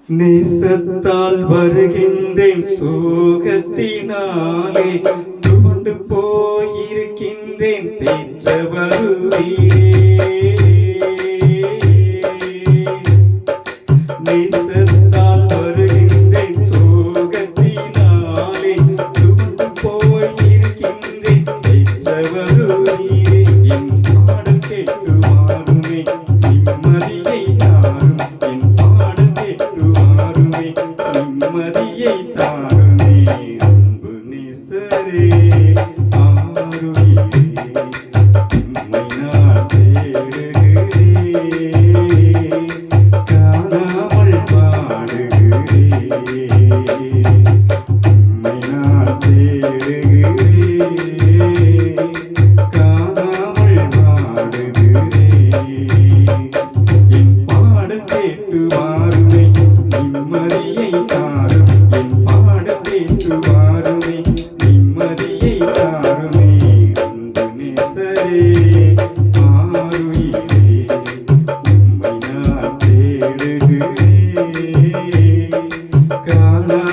நேசத்தால் வருகின்றேன் சோகத்தினாலே துவண்டு போயிருக்கின்றேன் தேற்ற வருவீரே. நேசத்தால் வருகின்றேன் சோகத்தினாலே துவண்டு போயிருக்கின்றேன் தேற்ற வருவீரே. என் பாடல் கேட்டு மாறுமே நிம்மதியை தாரும், என் பாடல் கேட்டு மாறுமே நிம்மதியை தாருமே. அன்பு நேசரே ஆருயிரே, உம்மை நான் தேடுகிறேன், காணாமல் பாடுகிறேன். உம்மை நான் தேடுகிறேன், காணாமல் பாடுகிறேன். என் பாடல் கேட்டு மாறுமே நிம்மதியை தாரும், என் பாடல் கேட்டு மாறுமே நிம்மதியை தாருமே. அன்பு நேசரே ஆருயிரே, உம்மை நான் தேடுகிறேன், காணாமல்